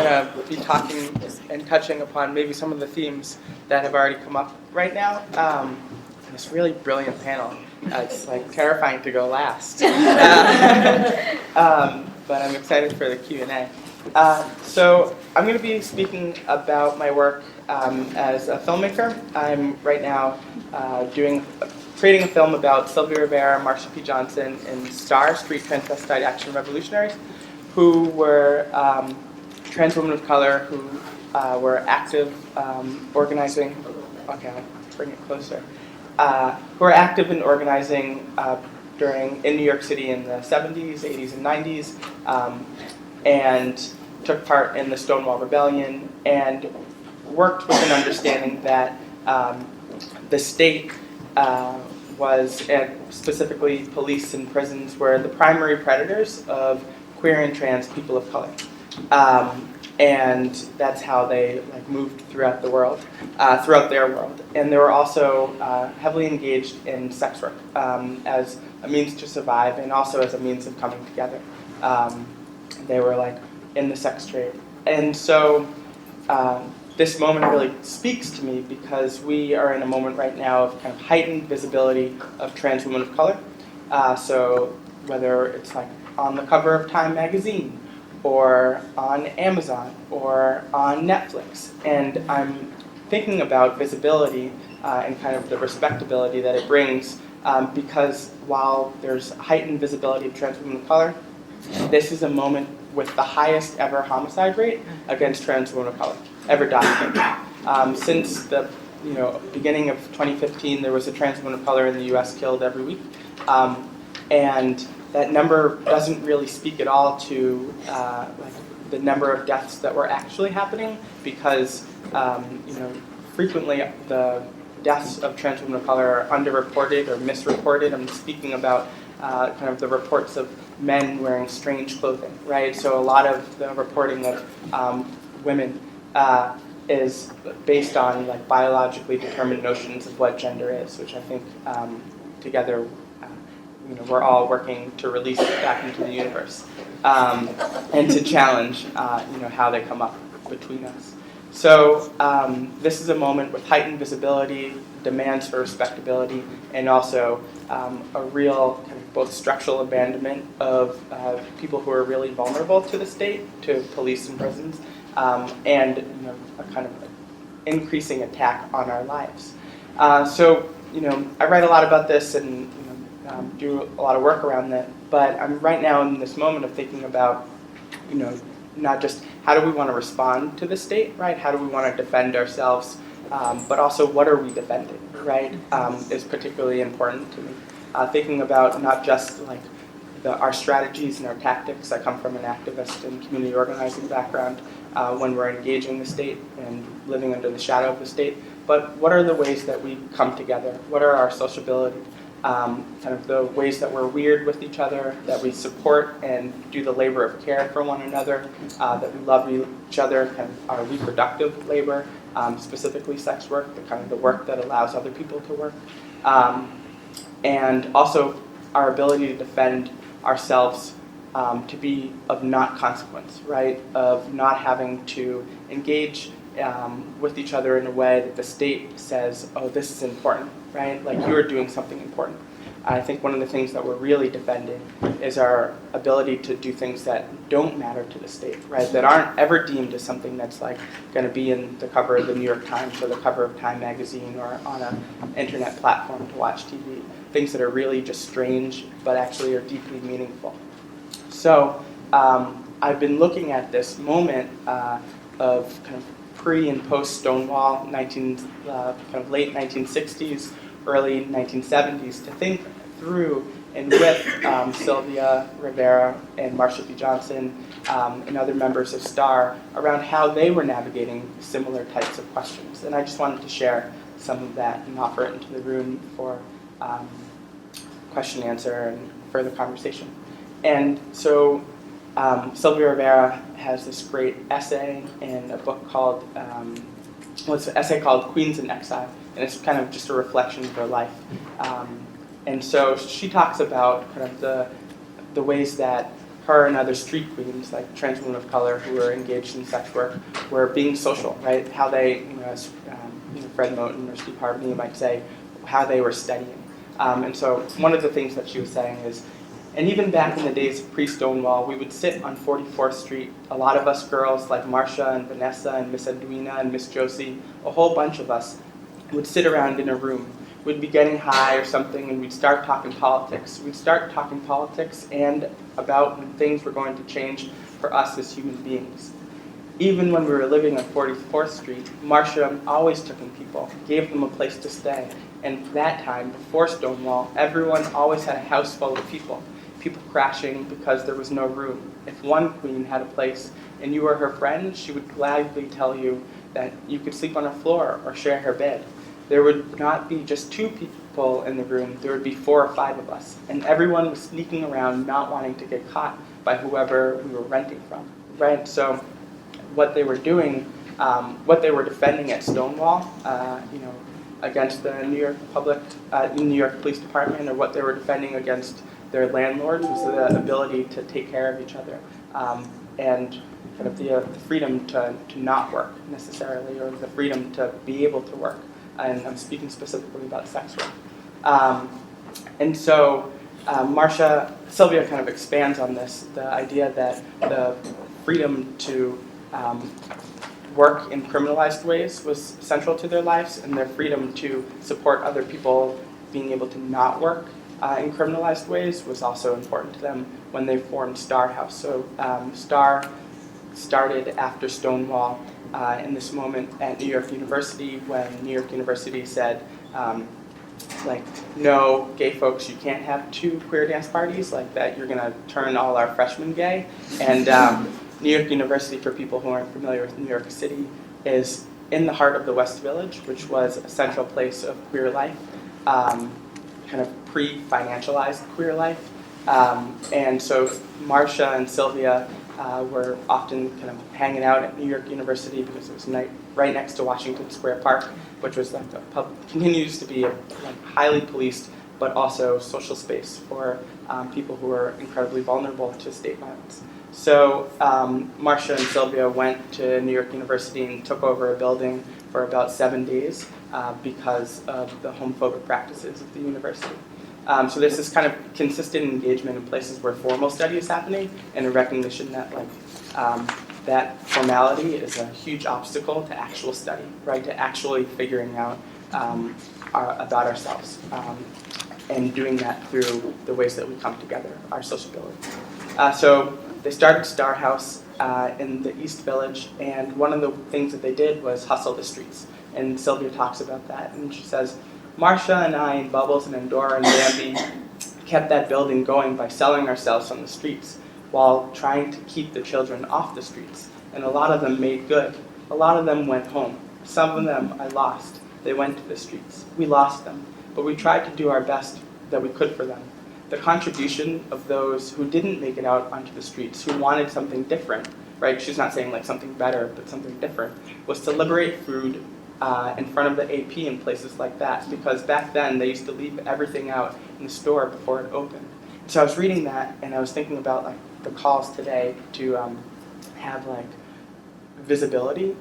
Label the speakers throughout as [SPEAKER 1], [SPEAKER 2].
[SPEAKER 1] to be talking and touching upon maybe some of the themes that have already come up right now. This really brilliant panel. It's like terrifying to go last, but I'm excited for the Q&A. So I'm going to be speaking about my work as a filmmaker. I'm right now creating a film about Sylvia Rivera, Marsha P. Johnson, and STAR, Street Transvestite Action Revolutionaries, who were trans women of color who were active organizing. Okay, I'll bring it closer. Who were active in organizing in New York City in the 70s, 80s, and 90s, and took part in the Stonewall Rebellion, and worked with an understanding that the state was, and specifically police and prisons, were the primary predators of queer and trans people of color. And that's how they moved throughout the world, throughout their world. And they were also heavily engaged in sex work as a means to survive and also as a means of coming together. They were in the sex trade. And so this moment really speaks to me because we are in a moment right now of kind of heightened visibility of trans women of color. So whether it's on the cover of Time magazine, or on Amazon, or on Netflix. And I'm thinking about visibility and kind of the respectability that it brings because while there's heightened visibility of trans women of color, this is a moment with the highest ever homicide rate against trans women of color ever documented. Since the beginning of 2015, there was a trans woman of color in the U.S. killed every week. And that number doesn't really speak at all to the number of deaths that were actually happening because frequently the deaths of trans women of color are underreported or misreported. I'm speaking about kind of the reports of men wearing strange clothing, right? So a lot of the reporting of women is based on biologically determined notions of what gender is, which I think together we're all working to release it back into the universe and to challenge how they come up between us. So this is a moment with heightened visibility, demands for respectability, and also a real kind of both structural abandonment of people who are really vulnerable to the state, to police and prisons, and a kind of increasing attack on our lives. So I write a lot about this and do a lot of work around that, but I'm right now in this moment of thinking about, not just how do we want to respond to the state, right? How do we want to defend ourselves, but also what are we defending, right? Is particularly important to me. Thinking about not just our strategies and our tactics. I come from an activist and community organizing background when we're engaging the state and living under the shadow of the state, but what are the ways that we come together? What are our sociability? Kind of the ways that we're weird with each other, that we support and do the labor of care for one another, that we love each other, kind of our reproductive labor, specifically sex work, the work that allows other people to work, and also our ability to defend ourselves to be of not consequence, right? Of not having to engage with each other in a way that the state says, oh, this is important, right? You are doing something important. I think one of the things that we're really defending is our ability to do things that don't matter to the state, right? That aren't ever deemed as something that's going to be in the cover of the New York Times or the cover of Time magazine or on an internet platform to watch TV. Things that are really just strange, but actually are deeply meaningful. So I've been looking at this moment of kind of pre and post Stonewall, kind of late 1960s, early 1970s, to think through and with Sylvia Rivera and Marsha P. Johnson and other members of STAR around how they were navigating similar types of questions. And I just wanted to share some of that and offer it into the room for question and answer and further conversation. And so Sylvia Rivera has this great essay in a book called, it's an essay called Queens in Exile, and it's kind of just a reflection of her life. And so she talks about kind of the ways that her and other street queens, like trans women of color who were engaged in sex work, were being social, right? How they, as Fred Moten or Steve Harvey might say, how they were studying. And so one of the things that she was saying is, and even back in the days of pre-Stonewall, we would sit on 44th Street. A lot of us girls, like Marcia and Vanessa and Miss Edwina and Miss Josie, a whole bunch of us, would sit around in a room. We'd be getting high or something, and we'd start talking politics. We'd start talking politics and about when things were going to change for us as human beings. Even when we were living on 44th Street, Marcia always took in people, gave them a place to stay. And that time, before Stonewall, everyone always had a house full of people crashing because there was no room. If one queen had a place and you were her friend, she would gladly tell you that you could sleep on her floor or share her bed. There would not be just 2 people in the room, there would be 4 or 5 of us. And everyone was sneaking around, not wanting to get caught by whoever we were renting from, right? So what they were doing, what they were defending at Stonewall, against the New York Police Department, or what they were defending against their landlord, was the ability to take care of each other, and kind of the freedom to not work necessarily, or the freedom to be able to work. And I'm speaking specifically about sex work. And so Sylvia kind of expands on this, the idea that the freedom to work in criminalized ways was central to their lives, and their freedom to support other people being able to not work in criminalized ways was also important to them when they formed Star House. So Star started after Stonewall in this moment at New York University, when New York University said, no, gay folks, you can't have 2 queer dance parties like that. You're going to turn all our freshmen gay. And New York University, for people who aren't familiar with New York City, is in the heart of the West Village, which was a central place of queer life, kind of pre-financialized queer life. And so Marcia and Sylvia were often kind of hanging out at New York University because it was right next to Washington Square Park, which was continues to be a highly policed but also social space for people who are incredibly vulnerable to state violence. So Marcia and Sylvia went to New York University and took over a building for about 7 days because of the homophobic practices of the university. So there's this kind of consistent engagement in places where formal study is happening, and a recognition that that formality is a huge obstacle to actual study, right? To actually figuring out about ourselves, and doing that through the ways that we come together, our sociability. So they started Star House in the East Village, and one of the things that they did was hustle the streets. And Sylvia talks about that, and she says, Marcia and I, and Bubbles and Endora and Bambi, kept that building going by selling ourselves on the streets while trying to keep the children off the streets. And a lot of them made good. A lot of them went home. Some of them I lost. They went to the streets. We lost them. But we tried to do our best that we could for them. The contribution of those who didn't make it out onto the streets, who wanted something different, right? She's not saying something better, but something different, was to liberate food in front of the AP and places like that, because back then they used to leave everything out in the store before it opened. So I was reading that, and I was thinking about the calls today to have visibility,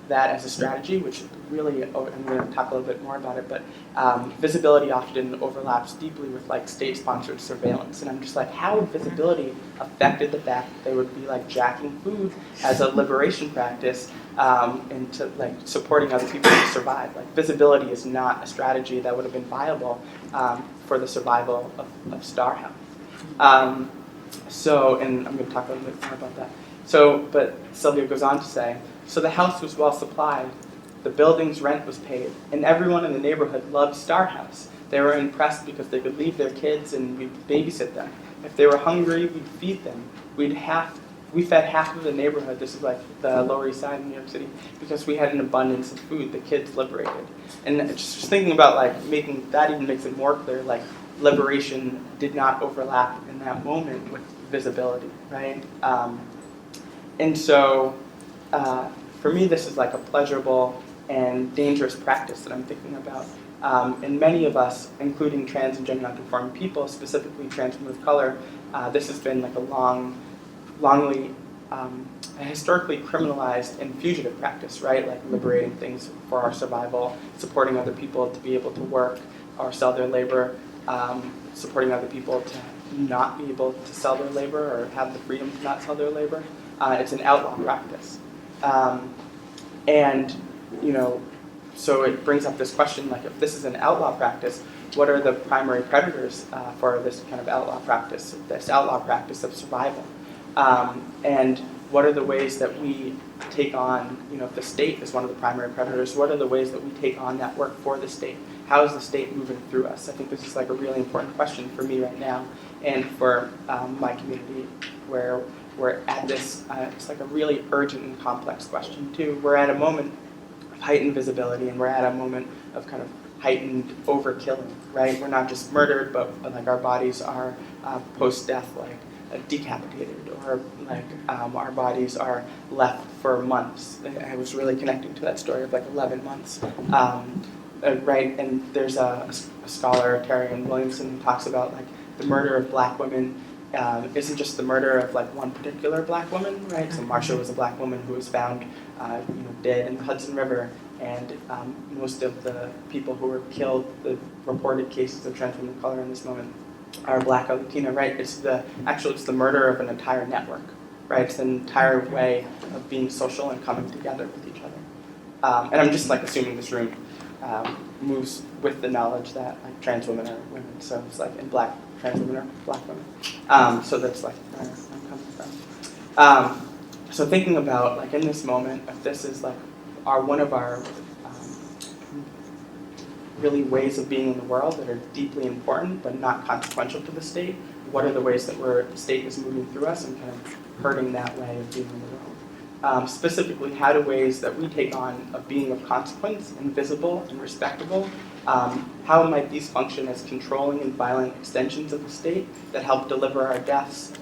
[SPEAKER 1] that as a strategy, which really, I'm going to talk a little bit more about it, but visibility often overlaps deeply with state-sponsored surveillance. And I'm just how visibility affected the fact that they would be jacking food as a liberation practice into supporting other people to survive. Visibility is not a strategy that would have been viable for the survival of Star House. And I'm going to talk a little bit more about that. But Sylvia goes on to say, so the house was well supplied, the building's rent was paid, and everyone in the neighborhood loved Star House. They were impressed because they could leave their kids and we'd babysit them. If they were hungry, we'd feed them. We fed half of the neighborhood, this is the Lower East Side in New York City, because we had an abundance of food, the kids liberated. And just thinking about making, that even makes it more clear, liberation did not overlap in that moment with visibility, right? And so, for me, this is a pleasurable and dangerous practice that I'm thinking about. And many of us, including trans and gender nonconforming people, specifically trans women of color, this has been like a longly historically criminalized and fugitive practice, right? Like liberating things for our survival, supporting other people to be able to work or sell their labor, supporting other people to not be able to sell their labor or have the freedom to not sell their labor. It's an outlaw practice. And, you know, so it brings up this question, like if this is an outlaw practice, what are the primary predators for this kind of outlaw practice of survival? And what are the ways that we take on, you know, if the state is one of the primary predators, what are the ways that we take on that work for the state? How is the state moving through us? I think this is like a really important question for me right now and for my community, where we're at this, it's like a really urgent and complex question too. We're at a moment of heightened visibility, and we're at a moment of kind of heightened overkilling, right? We're not just murdered, but like our bodies are post-death, like decapitated, or like our bodies are left for months. I was really connecting to that story of like 11 months, right? And there's a scholar, Terry Williamson, who talks about like the murder of black women isn't just the murder of like one particular black woman, right? So Marsha was a black woman who was found, dead in the Hudson River, and most of the people who were killed, the reported cases of trans women of color in this moment, are black or Latina, right? It's the murder of an entire network, right? It's an entire way of being social and coming together with each other. And I'm just like assuming this room moves with the knowledge that like trans women are women, so it's like and black trans women are black women. So that's like where I'm coming from. So thinking about like in this moment, if this is like one of our really ways of being in the world that are deeply important but not consequential to the state, what are the ways that the state is moving through us and kind of hurting that way of being in the world? Specifically, how do ways that we take on of being of consequence and visible and respectable, how might these function as controlling and violent extensions of the state that help deliver our deaths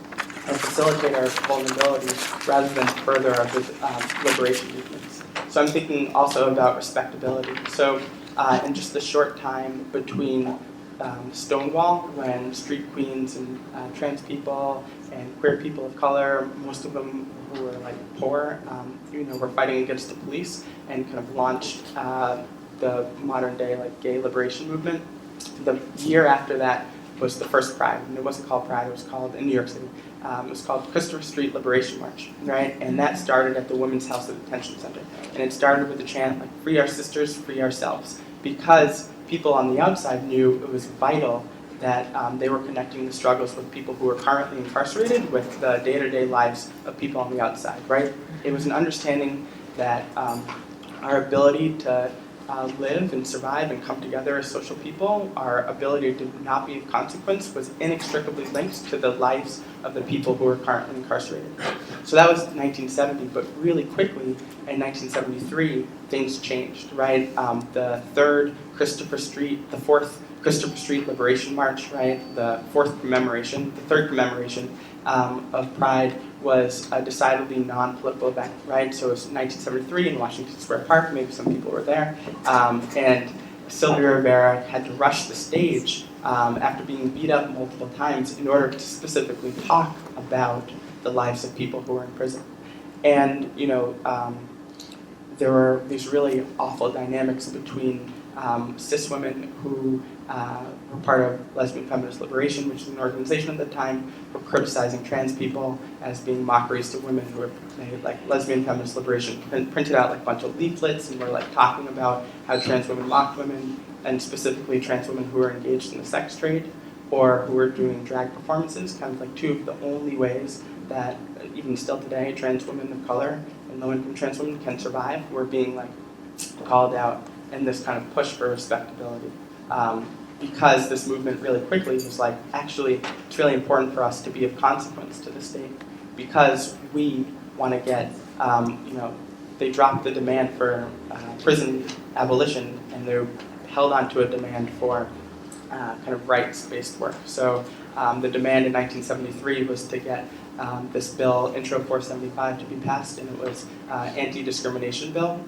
[SPEAKER 1] and facilitate our vulnerabilities rather than further our liberation movements? So I'm thinking also about respectability. So in just the short time between Stonewall, when street queens and trans people and queer people of color, most of them who were like poor, were fighting against the police and kind of launched the modern day like gay liberation movement. The year after that was the first Pride, and it wasn't called Pride, it was called, in New York City, it was called Christopher Street Liberation March, right? And that started at the Women's House at the Detention Center. And it started with the chant, like, free our sisters, free ourselves. Because people on the outside knew it was vital that they were connecting the struggles with people who were currently incarcerated with the day-to-day lives of people on the outside, right? It was an understanding that our ability to live and survive and come together as social people, our ability to not be of consequence was inextricably linked to the lives of the people who were currently incarcerated. So that was 1970, but really quickly in 1973, things changed, right? The fourth Christopher Street Liberation March, right? The third commemoration of Pride was a decidedly non-political event, right? So it was 1973 in Washington Square Park, maybe some people were there, and Sylvia Rivera had to rush the stage after being beat up multiple times in order to specifically talk about the lives of people who were in prison. And, there were these really awful dynamics between cis women who were part of Lesbian Feminist Liberation, which is an organization at the time, were criticizing trans people as being mockeries to women who were made, like Lesbian Feminist Liberation printed out like a bunch of leaflets and were like talking about how trans women mocked women, and specifically trans women who were engaged in the sex trade or who were doing drag performances, kind of like two of the only ways that even still today trans women of color and low-income trans women can survive. Were being like called out in this kind of push for respectability. Because this movement really quickly was like, actually, it's really important for us to be of consequence to the state because we want to get, they dropped the demand for prison abolition and they held on to a demand for kind of rights-based work. So the demand in 1973 was to get this bill, Intro 475, to be passed, and it was anti-discrimination bill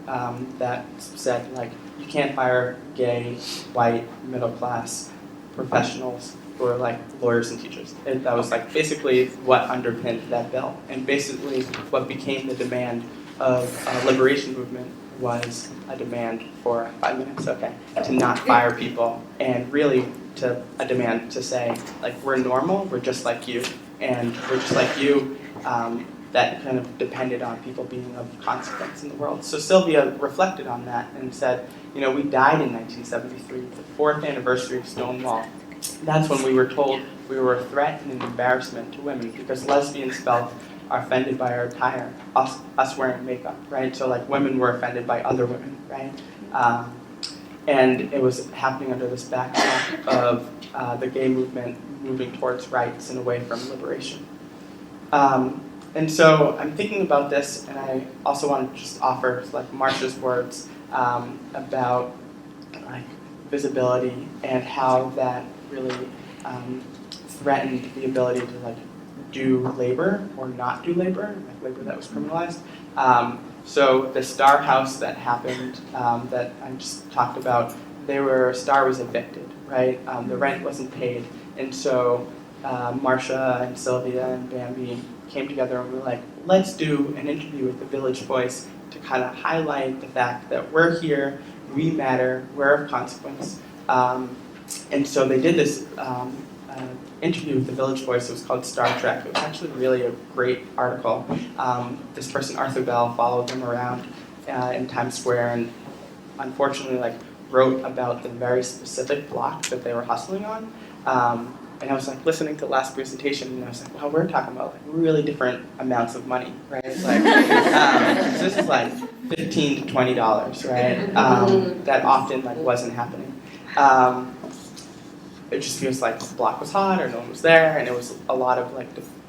[SPEAKER 1] that said, like, you can't hire gay, white, middle-class professionals who are like lawyers and teachers. That was like basically what underpinned that bill. And basically what became the demand of liberation movement was a demand for 5 minutes, okay, to not fire people, and really to a demand to say, like, we're normal, we're just like you, and we're just like you. That kind of depended on people being of consequence in the world. So Sylvia reflected on that and said, you know, we died in 1973, the 4th anniversary of Stonewall. That's when we were told we were a threat and an embarrassment to women because lesbians felt offended by our attire, us wearing makeup, right? So like women were offended by other women, right? And it was happening under this backdrop of the gay movement moving towards rights and away from liberation. And so I'm thinking about this, and I also want to just offer like Marsha's words about like visibility and how that really threatened the ability to like do labor or not do labor, like labor that was criminalized. So the Star House that happened that I just talked about, Star was evicted, right? The rent wasn't paid, and so Marsha and Sylvia and Bambi came together and were like, let's do an interview with the Village Voice to kind of highlight the fact that we're here, we matter, we're of consequence. And so they did this interview with the Village Voice. It was called Star Trek. It was actually really a great article. This person, Arthur Bell, followed them around in Times Square and unfortunately like wrote about the very specific block that they were hustling on. And I was like listening to the last presentation, and I was like, wow, we're talking about like really different amounts of money, right? Like, so this is like $15 to $20, right? That often like wasn't happening. It just feels like the block was hot or no one was there, and it was a lot of like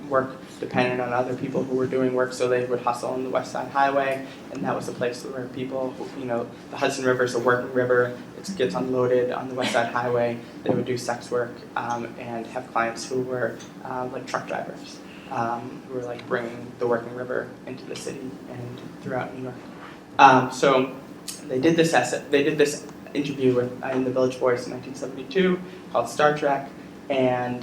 [SPEAKER 1] work dependent on other people who were doing work, so they would hustle on the West Side Highway, and that was a place where people, you know, the Hudson River is a working river, it gets unloaded on the West Side Highway, they would do sex work and have clients who were like truck drivers, who were like bringing the working river into the city and throughout New York. So they did this interview in the Village Voice in 1972 called Star Trek, and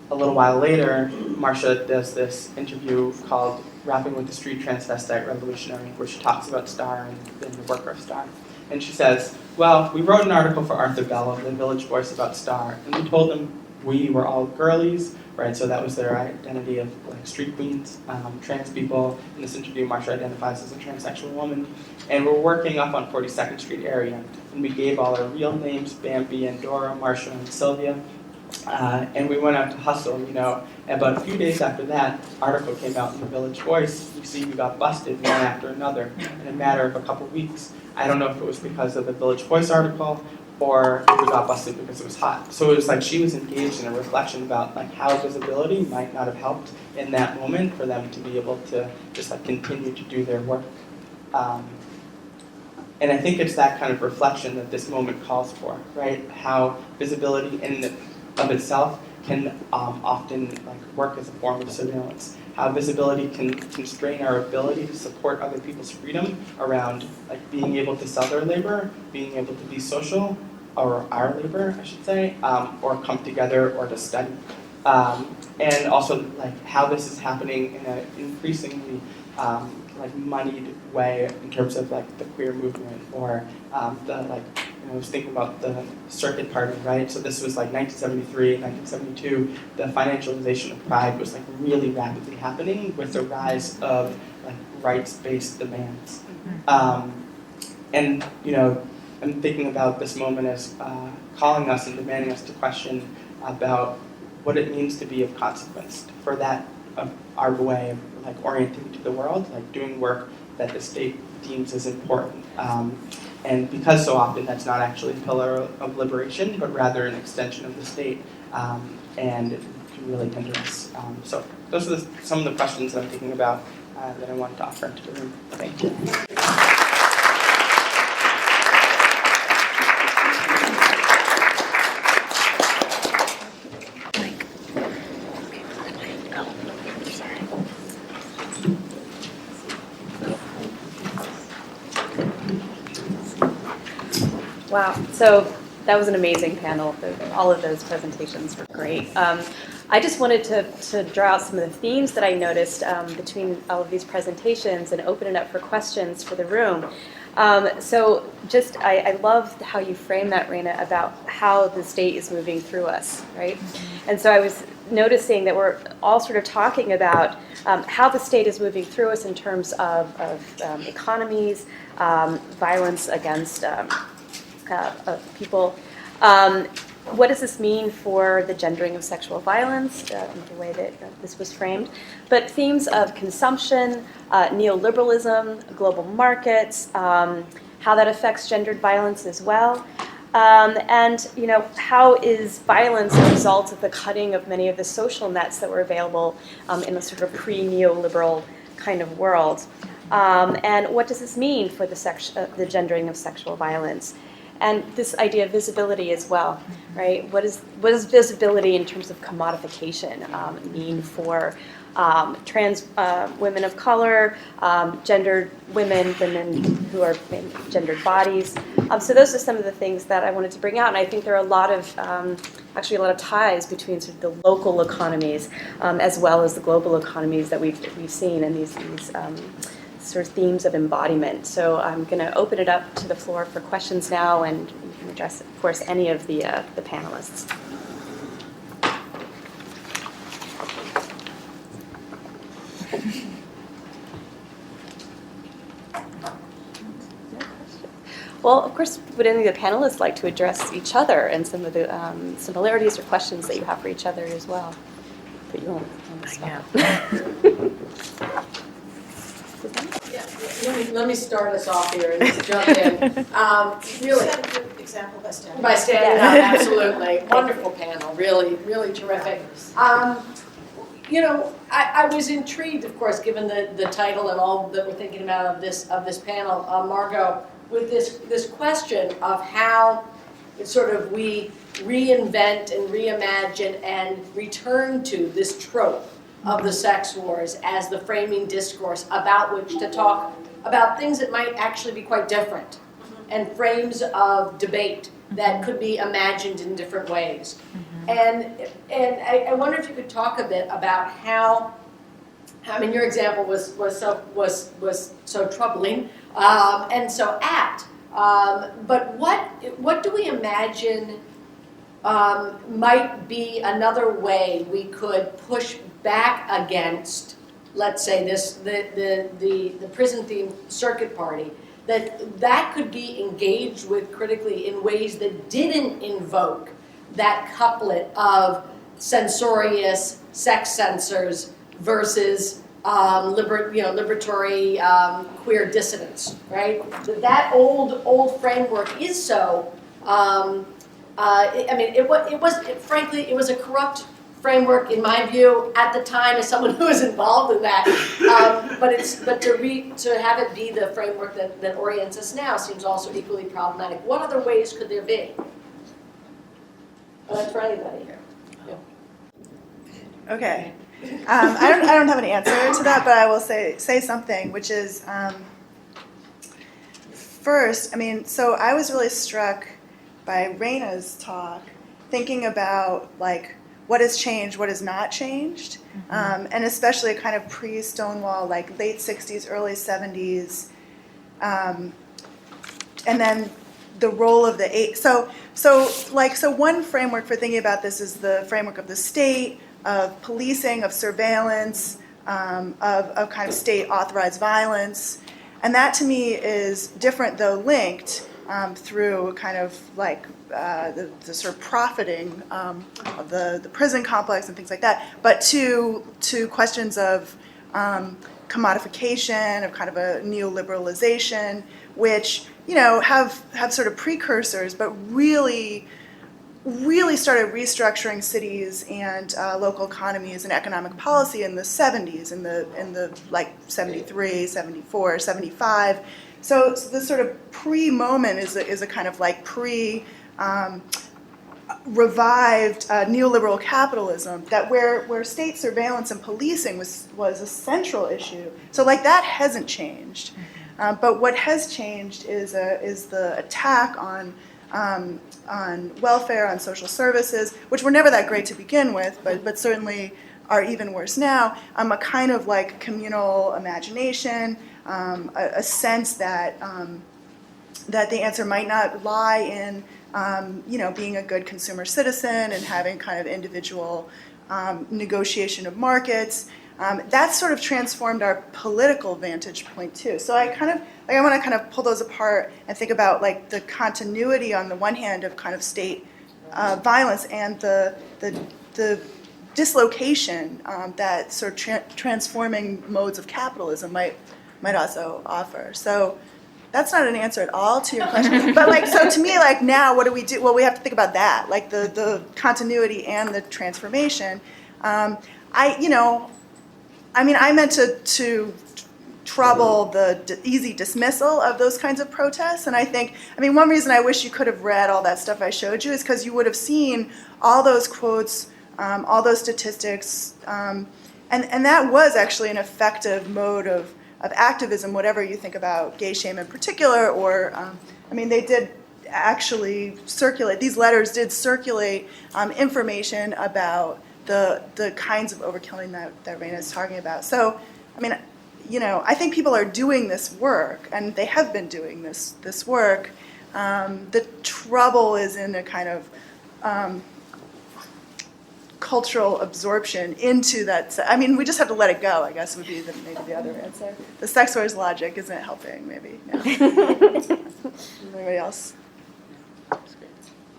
[SPEAKER 1] a little while later, Marsha does this interview called Rapping with the Street Transvestite Revolutionary, where she talks about Star and the worker of Star. And she says, well, we wrote an article for Arthur Bell of the Village Voice about Star, and we told them we were all girlies, right? So that was their identity of like street queens, trans people. In this interview, Marsha identifies as a transsexual woman. And we're working up on 42nd Street area. And we gave all our real names, Bambi and Dora, Marsha and Sylvia. And we went out to hustle, you know. And about a few days after that, article came out in the Village Voice. You see, we got busted one after another in a matter of a couple weeks. I don't know if it was because of the Village Voice article or if we got busted because it was hot. So it was like she was engaged in a reflection about like how visibility might not have helped in that moment for them to be able to just like continue to do their work. And I think it's that kind of reflection that this moment calls for, right? How visibility in and of itself can often like work as a form of surveillance. How visibility can constrain our ability to support other people's freedom around like being able to sell their labor, being able to be social, or our labor, I should say, or come together or to study. And also like how this is happening in an increasingly like moneyed way in terms of like the queer movement or the like, I was thinking about the circuit party, right? So this was like 1973, 1972. The financialization of Pride was like really rapidly happening with the rise of like rights-based demands. And you know, I'm thinking about this moment as calling us and demanding us to question about what it means to be of consequence. For that, our way of like orienting to the world, like doing work that the state deems as important. And because so often that's not actually a pillar of liberation, but rather an extension of the state, and it can really hinder us. So those are some of the questions that I'm thinking about that I wanted to offer into the room. Thank you.
[SPEAKER 2] Wow. So that was an amazing panel. All of those presentations were great. I just wanted to draw out some of the themes that I noticed between all of these presentations and open it up for questions for the room. So just, I love how you frame that, Reina, about how the state is moving through us, right? And so I was noticing that we're all sort of talking about how the state is moving through us in terms of economies, violence against people. What does this mean for the gendering of sexual violence, the way that this was framed? But themes of consumption, neoliberalism, global markets, how that affects gendered violence as well. And how is violence a result of the cutting of many of the social nets that were available in the sort of pre-neoliberal kind of world? And what does this mean for the gendering of sexual violence? And this idea of visibility as well, right? What does visibility in terms of commodification mean for trans women of color, gendered women who are in gendered bodies? So those are some of the things that I wanted to bring out, and I think there are a lot of ties between sort of the local economies as well as the global economies that we've seen in these sort of themes of embodiment. So I'm going to open it up to the floor for questions now, and you can address, of course, any of the panelists. Well, of course, would any of the panelists like to address each other and some of the similarities or questions that you have for each other as well? Put you on the spot.
[SPEAKER 3] Let me start us off here and just jump in. Really,
[SPEAKER 4] example by standing.
[SPEAKER 3] By standing up, absolutely. Wonderful panel, really, really terrific. I was intrigued, of course, given the title and all that we're thinking about of this panel, Margot, with this question of how it's sort of we reinvent and reimagine and return to this trope of the sex wars as the framing discourse about which to talk about things that might actually be quite different, and frames of debate that could be imagined in different ways. And I wonder if you could talk a bit about how, I mean, your example was so troubling and so apt. But what do we imagine might be another way we could push back against, let's say, the prison-themed circuit party, that could be engaged with critically in ways that didn't invoke that couplet of censorious sex censors versus liberatory queer dissidents, right? That old framework is so. Frankly, it was a corrupt framework in my view at the time as someone who was involved in that. But to have it be the framework that orients us now seems also equally problematic. What other ways could there be? That's for anybody here. Yeah.
[SPEAKER 4] Okay. I don't have an answer to that, but I will say something, which is first, so I was really struck by Reina's talk, thinking about like what has changed, what has not changed, and especially kind of pre-Stonewall, like late 60s, early 70s, and then the role of the so one framework for thinking about this is the framework of the state, of policing, of surveillance, of kind of state authorized violence, and that to me is different though linked through kind of like the sort of profiting of the prison complex and things like that, but to questions of commodification, of kind of a neoliberalization, which have sort of precursors, but really started restructuring cities and local economies and economic policy in the 70s, in the like 73, 74, 75. So this sort of pre-moment is a kind of like revived neoliberal capitalism that where state surveillance and policing was a central issue. So like that hasn't changed, but what has changed is the attack on on welfare, on social services, which were never that great to begin with, but certainly are even worse now, a kind of like communal imagination, a sense that that the answer might not lie in being a good consumer citizen and having kind of individual negotiation of markets. That's sort of transformed our political vantage point too. So I want to kind of pull those apart and think about like the continuity on the one hand of kind of state violence and the dislocation that sort of transforming modes of capitalism might also offer. So that's not an answer at all to your question. But like, so to me, like now, what do we do? Well, we have to think about that, like the continuity and the transformation. I meant to trouble the easy dismissal of those kinds of protests. And one reason I wish you could have read all that stuff I showed you is because you would have seen all those quotes, all those statistics, and that was actually an effective mode of activism, whatever you think about gay shame in particular, or, they did actually circulate, these letters did circulate information about the kinds of overkilling that Reina is talking about. So, I think people are doing this work, and they have been doing this work. The trouble is in a kind of cultural absorption into that. We just have to let it go, I guess, would be maybe the other answer. The sex wars logic isn't helping, maybe. No. Anybody else?